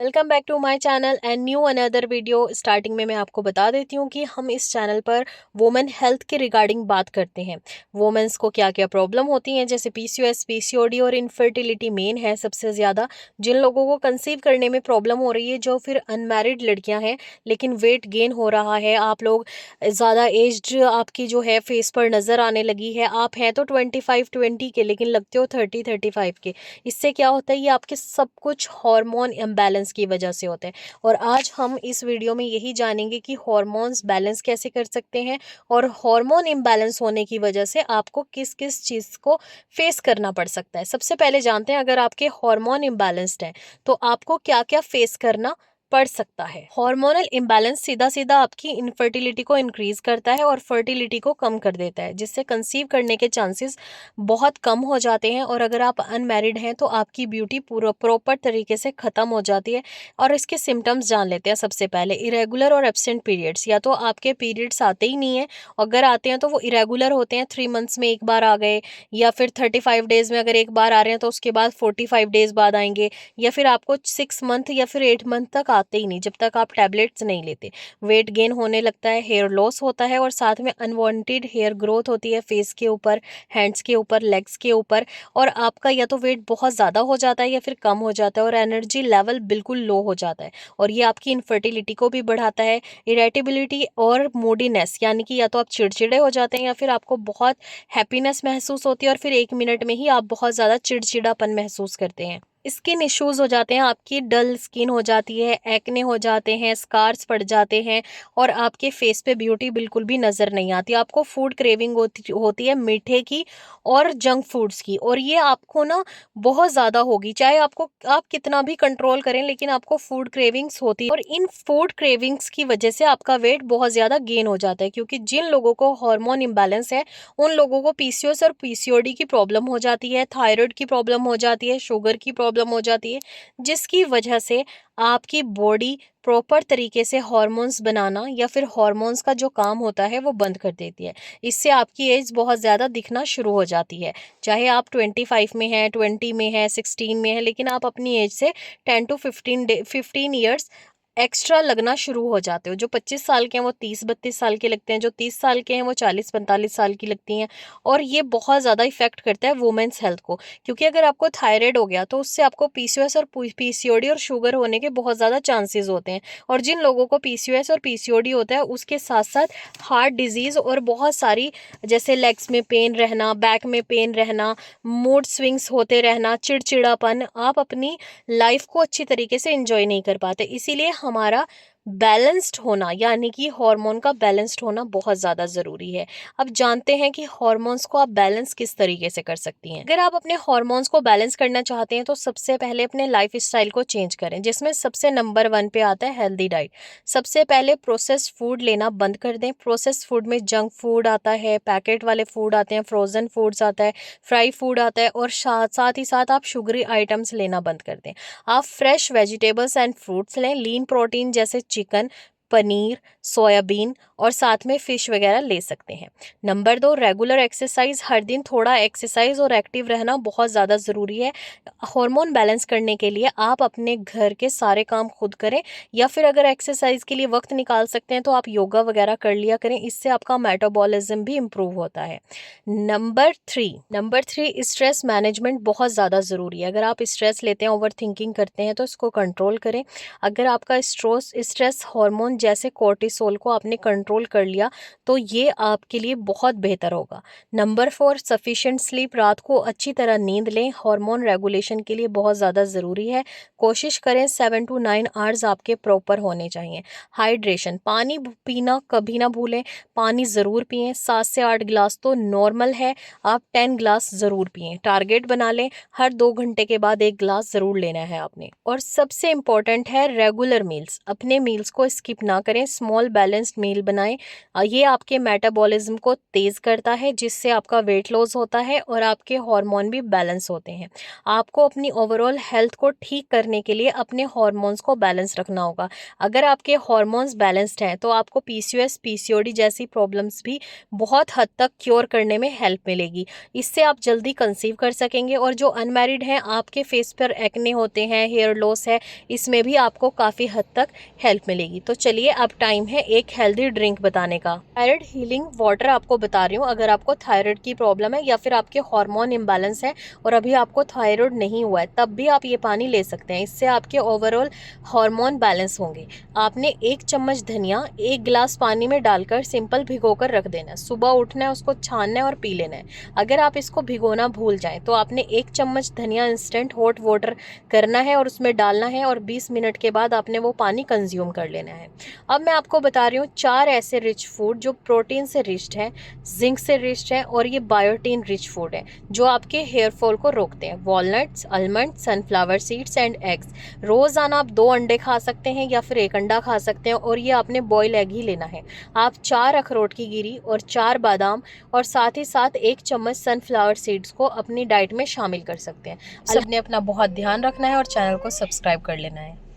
Welcome back to my channel and new another video. Starting में मैं आपको बता देती हूँ कि हम इस चैनल पर वुमेन हेल्थ के रिगार्डिंग बात करते हैं। वुमेन्स को क्या क्या प्रॉब्लम होती हैं, जैसे पीसीओएस, पीसीओडी और इनफर्टिलिटी मेन है सबसे ज़्यादा। जिन लोगों को कंसीव करने में प्रॉब्लम हो रही है, जो फिर अनमैरिड लड़कियां हैं लेकिन वेट गेन हो रहा है, आप लोग ज़्यादा एज्ड आपकी जो है फेस पर नज़र आने लगी है, आप हैं तो 25-20 के लेकिन लगते हो 30-35 के। इससे क्या होता है, ये आपके सब कुछ हार्मोन इम्बैलेंस की वजह से होते हैं। और आज हम इस वीडियो में यही जानेंगे कि हार्मोन्स बैलेंस कैसे कर सकते हैं और हार्मोन इम्बैलेंस होने की वजह से आपको किस किस चीज़ को फेस करना पड़ सकता है। सबसे पहले जानते हैं, अगर आपके हार्मोन इम्बैलेंस्ड हैं तो आपको क्या क्या फेस करना पड़ सकता है। हार्मोनल इम्बैलेंस सीधा सीधा आपकी इनफर्टिलिटी को इंक्रीज करता है और फर्टिलिटी को कम कर देता है, जिससे कंसीव करने के चांसेस बहुत कम हो जाते हैं। और अगर आप अनमैरिड हैं तो आपकी ब्यूटी पूरा प्रॉपर तरीके से ख़त्म हो जाती है। और इसके सिम्टम्स जान लेते हैं। सबसे पहले इरेगुलर और एब्सेंट पीरियड्स, या तो आपके पीरियड्स आते ही नहीं है, अगर आते हैं तो वो इरेगुलर होते हैं, 3 मंथ्स में एक बार आ गए, या फिर 35 डेज़ में अगर एक बार आ रहे हैं तो उसके बाद 45 डेज़ बाद आएंगे, या फिर आपको 6 मंथ या फिर 8 मंथ तक आते ही नहीं जब तक आप टैबलेट्स नहीं लेते। वेट गेन होने लगता है, हेयर लॉस होता है और साथ में अनवांटेड हेयर ग्रोथ होती है फेस के ऊपर, हैंड्स के ऊपर, लेग्स के ऊपर। और आपका या तो वेट बहुत ज़्यादा हो जाता है या फिर कम हो जाता है और एनर्जी लेवल बिल्कुल लो हो जाता है। और ये आपकी इनफर्टिलिटी को भी बढ़ाता है। इरेटेबिलिटी और मूडीनेस, यानी कि या तो आप चिड़चिड़े हो जाते हैं या फिर आपको बहुत हैप्पीनेस महसूस होती है और फिर 1 मिनट में ही आप बहुत ज़्यादा चिड़चिड़ापन महसूस करते हैं। स्किन इश्यूज हो जाते हैं, आपकी डल स्किन हो जाती है, एक्ने हो जाते हैं, स्कार्स पड़ जाते हैं और आपके फेस पे ब्यूटी बिल्कुल भी नज़र नहीं आती। आपको फूड क्रेविंग होती है मीठे की और जंक फूड्स की, और ये आपको ना बहुत ज़्यादा होगी, चाहे आपको आप कितना भी कंट्रोल करें लेकिन आपको फूड क्रेविंग्स होती है। और इन फूड क्रेविंग्स की वजह से आपका वेट बहुत ज़्यादा गेन हो जाता है, क्योंकि जिन लोगों को हार्मोन इम्बैलेंस है उन लोगों को पीसीओएस और पीसीओडी की प्रॉब्लम हो जाती है, थायराइड की प्रॉब्लम हो जाती है, शुगर की प्रॉब्लम हो जाती है, जिसकी वजह से आपकी बॉडी प्रॉपर तरीके से हार्मोन्स बनाना या फिर हार्मोन्स का जो काम होता है वो बंद कर देती है। इससे आपकी एज बहुत ज़्यादा दिखना शुरू हो जाती है। चाहे आप 25 में हैं, 20 में हैं, 16 में हैं, लेकिन आप अपनी एज से 10 to 15 ईयर्स एक्स्ट्रा लगना शुरू हो जाते हो। जो 25 साल के हैं वो 30-32 साल के लगते हैं, जो 30 साल के हैं वो 40-45 साल की लगती हैं। और ये बहुत ज़्यादा इफेक्ट करता है वुमेन्स हेल्थ को, क्योंकि अगर आपको थायराइड हो गया तो उससे आपको पीसीओएस और पीसीओडी और शुगर होने के बहुत ज़्यादा चांसेस होते हैं। और जिन लोगों को पीसीओएस और पीसीओडी होता है उसके साथ साथ हार्ट डिजीज़ और बहुत सारी, जैसे लेग्स में पेन रहना, बैक में पेन रहना, मूड स्विंग्स होते रहना, चिड़चिड़ापन, आप अपनी लाइफ को अच्छी तरीके से एंजॉय नहीं कर पाते। इसीलिए हमारा बैलेंस्ड होना, यानी कि हार्मोन का बैलेंस्ड होना बहुत ज़्यादा ज़रूरी है। अब जानते हैं कि हार्मोन्स को आप बैलेंस किस तरीके से कर सकती हैं। अगर आप अपने हार्मोन्स को बैलेंस करना चाहते हैं तो सबसे पहले अपने लाइफ स्टाइल को चेंज करें, जिसमें सबसे नंबर 1 पे आता है हेल्दी डाइट। सबसे पहले प्रोसेस्ड फूड लेना बंद कर दें। प्रोसेस्ड फूड में जंक फूड आता है, पैकेट वाले फूड आते हैं, फ्रोज़न फूड्स आता है, फ्राई फूड आता है, और साथ ही साथ आप शुगरी आइटम्स लेना बंद कर दें। आप फ्रेश वेजिटेबल्स एंड फ्रूट्स लें, लीन प्रोटीन जैसे चिकन, पनीर, सोयाबीन और साथ में फ़िश वगैरह ले सकते हैं। Number 2, regular exercise. हर दिन थोड़ा एक्सरसाइज और एक्टिव रहना बहुत ज़्यादा ज़रूरी है। हार्मोन बैलेंस करने के लिए आप अपने घर के सारे काम खुद करें, या फिर अगर एक्सरसाइज के लिए वक्त निकाल सकते हैं तो आप योगा वगैरह कर लिया करें, इससे आपका मेटाबॉलिज्म भी इम्प्रूव होता है। नंबर थ्री, स्ट्रेस मैनेजमेंट बहुत ज़्यादा ज़रूरी है। अगर आप स्ट्रेस लेते हैं, ओवर थिंकिंग करते हैं, तो इसको कंट्रोल करें। अगर आपका स्ट्रेस हार्मोन जैसे कोर्टिसोल को आपने कंट्रोल कर लिया तो ये आपके लिए बहुत बेहतर होगा। Number 4, sufficient sleep. रात को अच्छी तरह नींद लें, हार्मोन रेगुलेशन के लिए बहुत ज़्यादा ज़रूरी है। कोशिश करें 7 to 9 आवर्स आपके प्रॉपर होने चाहिए। हाइड्रेशन, पानी पीना कभी ना भूलें, पानी ज़रूर पिएं। 7 से 8 गिलास तो नॉर्मल है, आप 10 ग्लास ज़रूर पिएं। टारगेट बना लें, हर 2 घंटे के बाद 1 ग्लास ज़रूर लेना है आपने। और सबसे इम्पॉर्टेंट है रेगुलर मील्स, अपने मील्स को स्किप ना करें, स्मॉल बैलेंस्ड मील बनाएं। ये आपके मेटाबॉलिज्म को तेज़ करता है, जिससे आपका वेट लॉस होता है और आपके हार्मोन भी बैलेंस होते हैं। आपको अपनी ओवरऑल हेल्थ को ठीक करने के लिए अपने हार्मोन्स को बैलेंस रखना होगा। अगर आपके हार्मोन्स बैलेंस्ड हैं तो आपको पीसीओएस पीसीओडी जैसी प्रॉब्लम्स भी बहुत हद तक क्योर करने में हेल्प मिलेगी। इससे आप जल्दी कंसीव कर सकेंगे। और जो अनमैरिड हैं, आपके फेस पर एक्ने होते हैं, हेयर लॉस है, इसमें भी आपको काफ़ी हद तक हेल्प मिलेगी। तो चलिए अब टाइम है एक हेल्दी ड्रिंक बताने का। थायराइड हीलिंग वाटर आपको बता रही हूँ। अगर आपको थायराइड की प्रॉब्लम है या फिर आपके हार्मोन इम्बैलेंस है और अभी आपको थायराइड नहीं हुआ है, तब भी आप ये पानी ले सकते हैं। इससे आपके ओवरऑल हार्मोन बैलेंस होंगे। आपने 1 चम्मच धनिया 1 गिलास पानी में डालकर सिंपल भिगोकर रख देना है। सुबह उठना है, उसको छानना है और पी लेना है। अगर आप इसको भिगोना भूल जाएं तो आपने 1 चम्मच धनिया इंस्टेंट हॉट वाटर करना है और उसमें डालना है और 20 मिनट के बाद आपने वो पानी कंज्यूम कर लेना है। अब मैं आपको बता रही हूँ 4 ऐसे रिच फूड जो प्रोटीन से रिच्ड है, जिंक से रिच्ड है और ये बायोटीन रिच फूड है जो आपके हेयर फॉल को रोकते हैं। Walnuts, almond, sunflower seeds and eggs. रोज़ाना आप 2 अंडे खा सकते हैं या फिर 1 अंडा खा सकते हैं और ये आपने बॉयल एग ही लेना है। आप 4 अखरोट की गिरी और 4 बादाम और साथ ही साथ 1 चम्मच सनफ्लावर सीड्स को अपनी डाइट में शामिल कर सकते हैं। सबने अपना बहुत ध्यान रखना है और चैनल को सब्सक्राइब कर लेना है।